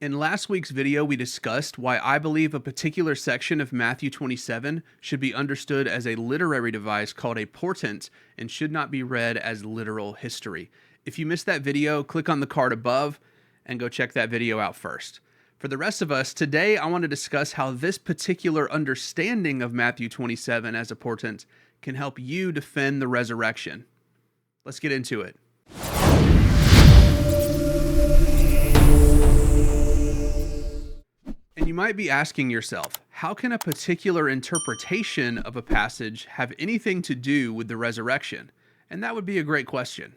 In last week's video, we discussed why I believe a particular section of Matthew 27 should be understood as a literary device called a portent and should not be read as literal history. If you missed that video, click on the card above and go check that video out first. For the rest of us, today I want to discuss how this particular understanding of Matthew 27 as a portent can help you defend the resurrection. Let's get into it. And you might be asking yourself, how can a particular interpretation of a passage have anything to do with the resurrection? And that would be a great question.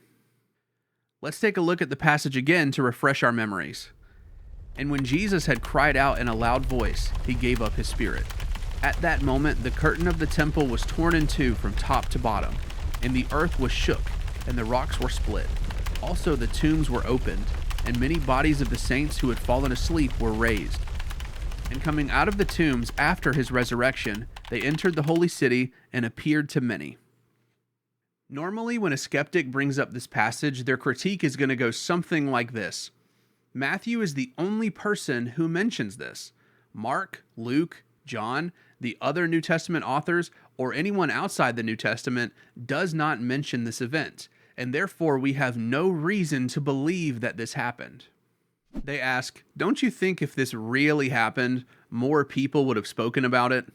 Let's take a look at the passage again to refresh our memories. And when Jesus had cried out in a loud voice, he gave up his spirit. At that moment, the curtain of the temple was torn in two from top to bottom, and the earth was shook, and the rocks were split. Also the tombs were opened, and many bodies of the saints who had fallen asleep were raised. And coming out of the tombs after his resurrection, they entered the holy city and appeared to many. Normally, when a skeptic brings up this passage, their critique is going to go something like this. Matthew is the only person who mentions this. Mark, Luke, John, the other New Testament authors, or anyone outside the New Testament does not mention this event, and therefore we have no reason to believe that this happened. They ask, don't you think if this really happened, more people would have spoken about it?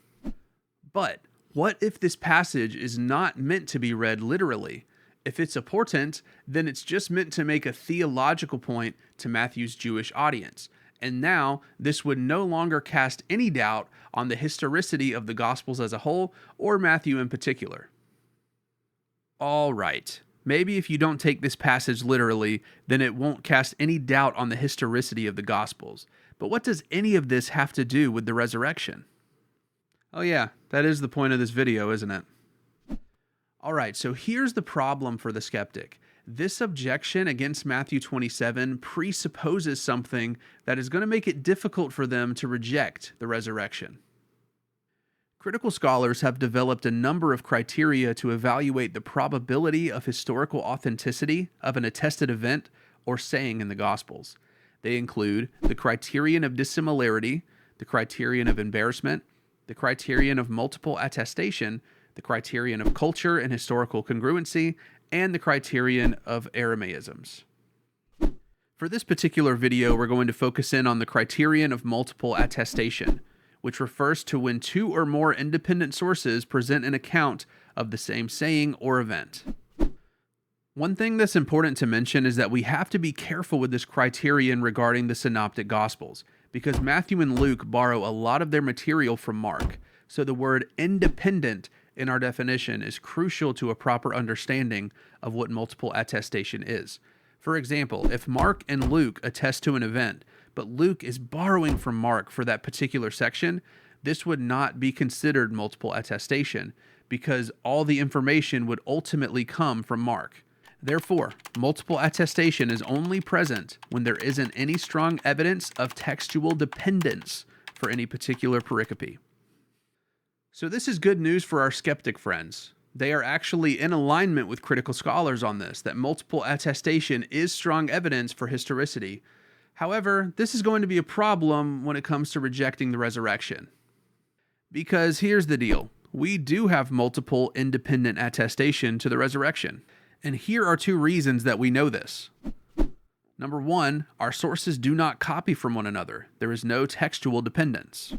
But what if this passage is not meant to be read literally? If it's a portent, then it's just meant to make a theological point to Matthew's Jewish audience. And now, this would no longer cast any doubt on the historicity of the Gospels as a whole, or Matthew in particular. All right. Maybe if you don't take this passage literally, then it won't cast any doubt on the historicity of the Gospels. But what does any of this have to do with the resurrection? Oh yeah, that is the point of this video, isn't it? Alright, so here's the problem for the skeptic. This objection against Matthew 27 presupposes something that is going to make it difficult for them to reject the resurrection. Critical scholars have developed a number of criteria to evaluate the probability of historical authenticity of an attested event or saying in the Gospels. They include the criterion of dissimilarity, the criterion of embarrassment, the criterion of multiple attestation, the criterion of culture and historical congruency, and the criterion of Aramaisms. For this particular video, we're going to focus in on the criterion of multiple attestation, which refers to when two or more independent sources present an account of the same saying or event. One thing that's important to mention is that we have to be careful with this criterion regarding the Synoptic Gospels, because Matthew and Luke borrow a lot of their material from Mark, so the word independent in our definition is crucial to a proper understanding of what multiple attestation is. For example, if Mark and Luke attest to an event, but Luke is borrowing from Mark for that particular section, this would not be considered multiple attestation, because all the information would ultimately come from Mark. Therefore, multiple attestation is only present when there isn't any strong evidence of textual dependence for any particular pericope. So this is good news for our skeptic friends. They are actually in alignment with critical scholars on this, that multiple attestation is strong evidence for historicity. However, this is going to be a problem when it comes to rejecting the resurrection. Because here's the deal. We do have multiple independent attestation to the resurrection. And here are two reasons that we know this. Number one, our sources do not copy from one another. There is no textual dependence.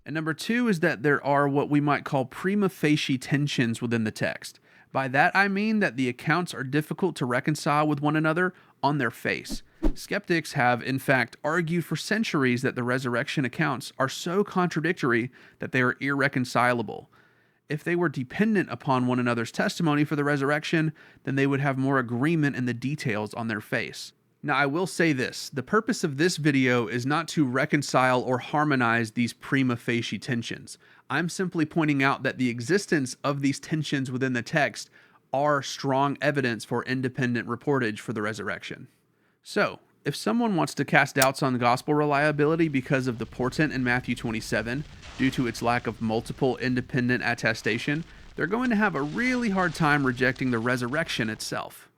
And number two is that there are what we might call prima facie tensions within the text. By that I mean that the accounts are difficult to reconcile with one another on their face. Skeptics have, in fact, argued for centuries that the resurrection accounts are so contradictory that they are irreconcilable. If they were dependent upon one another's testimony for the resurrection, then they would have more agreement in the details on their face. Now, I will say this. The purpose of this video is not to reconcile or harmonize these prima facie tensions. I'm simply pointing out that the existence of these tensions within the text are strong evidence for independent reportage for the resurrection. So, if someone wants to cast doubts on gospel reliability because of the portent in Matthew 27, due to its lack of multiple independent attestation, they're going to have a really hard time rejecting the resurrection itself.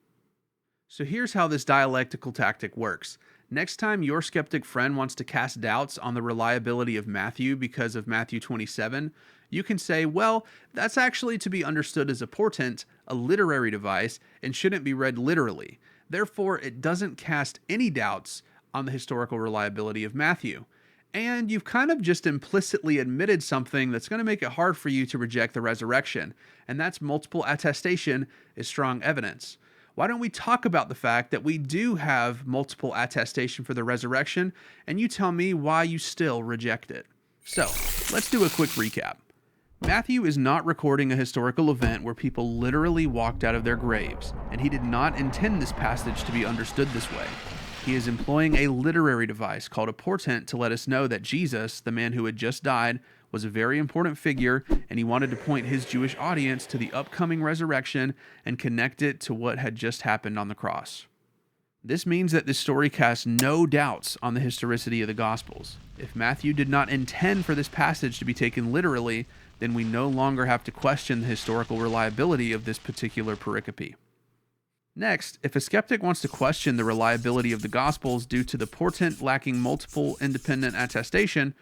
So here's how this dialectical tactic works. Next time your skeptic friend wants to cast doubts on the reliability of Matthew because of Matthew 27, you can say, well, that's actually to be understood as a portent, a literary device, and shouldn't be read literally. Therefore, it doesn't cast any doubts on the historical reliability of Matthew. And you've kind of just implicitly admitted something that's going to make it hard for you to reject the resurrection, and that's multiple attestation is strong evidence. Why don't we talk about the fact that we do have multiple attestation for the resurrection, and you tell me why you still reject it? So, let's do a quick recap. Matthew is not recording a historical event where people literally walked out of their graves, and he did not intend this passage to be understood this way. He is employing a literary device called a portent to let us know that Jesus, the man who had just died, was a very important figure, and he wanted to point his Jewish audience to the upcoming resurrection and connect it to what had just happened on the cross. This means that this story casts no doubts on the historicity of the Gospels. If Matthew did not intend for this passage to be taken literally, then we no longer have to question the historical reliability of this particular pericope. Next, if a skeptic wants to question the reliability of the Gospels due to the portent lacking multiple independent attestation,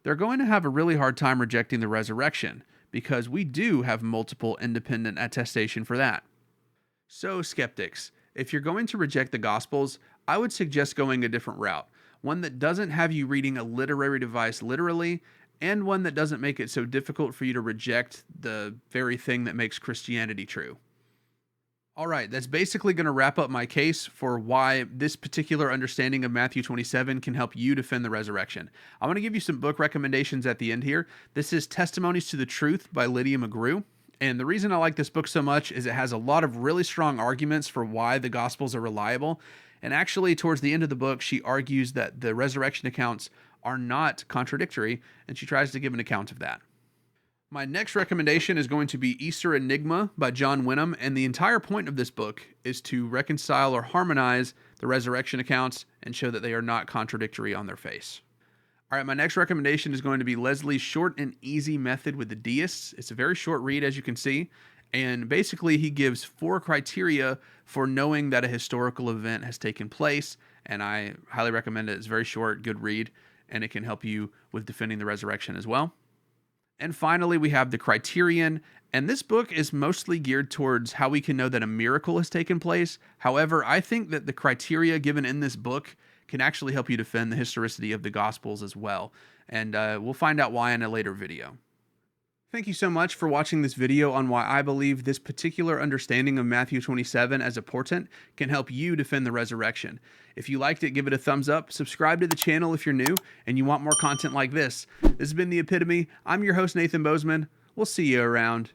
they're going to have a really hard time rejecting the resurrection, because we do have multiple independent attestation for that. So, skeptics, if you're going to reject the Gospels, I would suggest going a different route, one that doesn't have you reading a literary device literally, and one that doesn't make it so difficult for you to reject the very thing that makes Christianity true. All right, that's basically going to wrap up my case for why this particular understanding of Matthew 27 can help you defend the resurrection. I want to give you some book recommendations at the end here. This is Testimonies to the Truth by Lydia McGrew. And the reason I like this book so much is it has a lot of really strong arguments for why the Gospels are reliable. And actually, towards the end of the book, she argues that the resurrection accounts are not contradictory, and she tries to give an account of that. My next recommendation is going to be Easter Enigma by John Wenham, and the entire point of this book is to reconcile or harmonize the resurrection accounts and show that they are not contradictory on their face. All right, my next recommendation is going to be Leslie's Short and Easy Method with the Deists. It's a very short read, as you can see, and basically he gives 4 criteria for knowing that a historical event has taken place, and I highly recommend it. It's very short, good read, and it can help you with defending the resurrection as well. And finally, we have the Criterion, and this book is mostly geared towards how we can know that a miracle has taken place. However, I think that the criteria given in this book can actually help you defend the historicity of the Gospels as well, and we'll find out why in a later video. Thank you so much for watching this video on why I believe this particular understanding of Matthew 27 as a portent can help you defend the resurrection. If you liked it, give it a thumbs up, subscribe to the channel if you're new and you want more content like this. This has been The Epitome. I'm your host, Nathan Bozeman. We'll see you around.